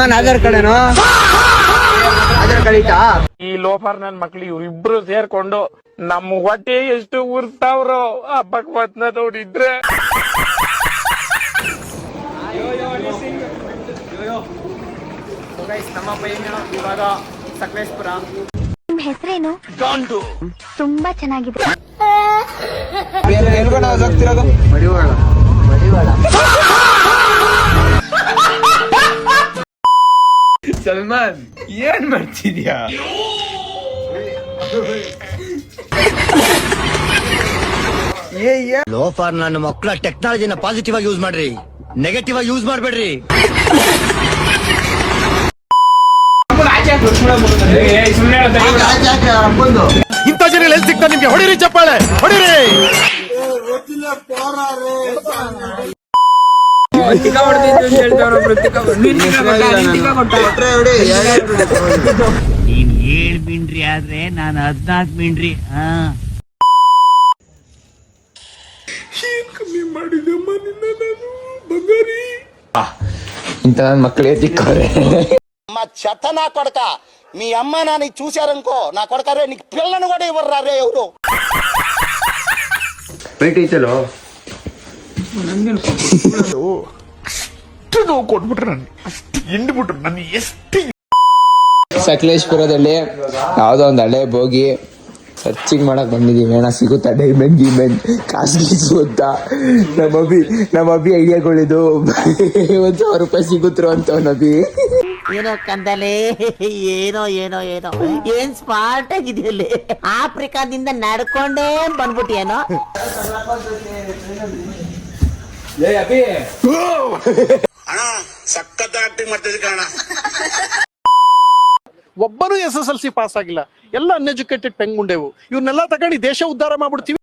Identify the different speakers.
Speaker 1: Aadhaar ಕಾರ್ಡೇನೋ Aadhaar card ಐತಾ?
Speaker 2: ಈ loafer ನನ್ ಮಕ್ಳು ಇವ್ರಿಬ್ರು ಸೇರ್ಕೊಂಡು ನಮ್ ಹೊಟ್ಟೆ ಎಷ್ಟು ಉರ್ತಾವ್ರೋ ಹಬ್ಬಕ್ ಬತ್ನ ನೋಡಿದ್ರೆ.
Speaker 3: ನಮ್ಮಪ್ಪ ಏನು ಇವಾಗ ಸಕಲೇಶ್ಪುರ.
Speaker 4: ನಿಮ್ ಹೆಸರೇನು?
Speaker 2: ಗಾಂಡು.
Speaker 4: ತುಂಬಾ ಚೆನ್ನಾಗಿದೆ.
Speaker 1: ಮಡಿವಾಳ.
Speaker 3: ಸಲ್ಮಾನ್ ಏನ್ ಮಾಡ್ತಿದ್ಯಾ?
Speaker 5: ಲೋಫಾರ್ ನನ್ನ ಮಕ್ಕಳ ಟೆಕ್ನಾಲಜಿನ ಪಾಸಿಟಿವ್ ಆಗಿ ಯೂಸ್ ಮಾಡ್ರಿ, ನೆಗೆಟಿವ್ ಆಗಿ ಯೂಸ್ ಮಾಡ್ಬೇಡ್ರಿ. ಇಂಥ ಜನ ಎಲ್ಲಿ ಸಿಗ್ತಾ ನಿಮ್ಗೆ? ಹೊಡಿರಿ ಚಪ್ಪಾಳೆ, ಹೊಡಿರಿ.
Speaker 6: ನೀನ್ 7 ಮಿಂಡ್ರಿ ಆದ್ರೆ ನಾನು 14 ಮಿಂಡ್ರಿ.
Speaker 1: ఇంత మక్కలే తిక్కోరే
Speaker 5: మా చెత్త నా కొడక, మీ అమ్మ నాన్న చూశారనుకో నా కొడకరే, నీకు పిల్లను కూడా ఇవ్వరారే ఎవరు.
Speaker 1: పెట్టించలో
Speaker 2: ಅಷ್ಟು ನೋವು ಕೊಟ್ಬಿಟ್ರೆ ನನ್ ಅಷ್ಟು ಎಂಡ್ಬಿಟ್ರು ನನ್ನ ಎಷ್ಟು.
Speaker 1: ಸಕಲೇಶ್ಪುರದಲ್ಲಿ ಯಾವ್ದೋ ಒಂದು ಹಳೆ ಬೋಗಿ ಸರ್ಚಿಂಗ್ ಮಾಡಕ್ ಬಂದಿದೀವಿ. ಏನ ಸಿಗುತ್ತಾ? ಡೈಮಂಡ್ ಗಿಮಂಡ್ ಕಾಸ್ಟ್ಲಿ ಸಿಗುತ್ತಾ? ನಮ್ಮ ಅಭಿ ಐಡಿಯಾಗಳಿದು. 1,000 ರೂಪಾಯಿ ಸಿಗುತ್ತರು ಅಂತ ನಬಿ.
Speaker 6: ಏನೋ ಕಂದಲೆ, ಏನೋ ಏನೋ ಏನೋ ಏನ್ ಸ್ಮಾರ್ಟ್ ಆಗಿದೆಯಲ್ಲಿ. ಆಫ್ರಿಕಾದಿಂದ ನಡ್ಕೊಂಡೇ ಬಂದ್ಬಿಟ್ಟಿಯೇನೋ.
Speaker 5: ಸಖತ್ ಆಕ್ಟಿಂಗ್ ಮಾಡ್ತಿದ್ದೆ ಕಾರಣ.
Speaker 7: ಒಬ್ಬರು SSLC ಪಾಸ್ ಆಗಿಲ್ಲ, ಎಲ್ಲ ಅನ್ಎಜುಕೇಟೆಡ್ ಪೆಂಗುಂಡೆವು. ಇವ್ರನ್ನೆಲ್ಲ ತಗೊಂಡು ದೇಶ ಉದ್ಧಾರ ಮಾಡ್ಬಿಡ್ತೀವಿ.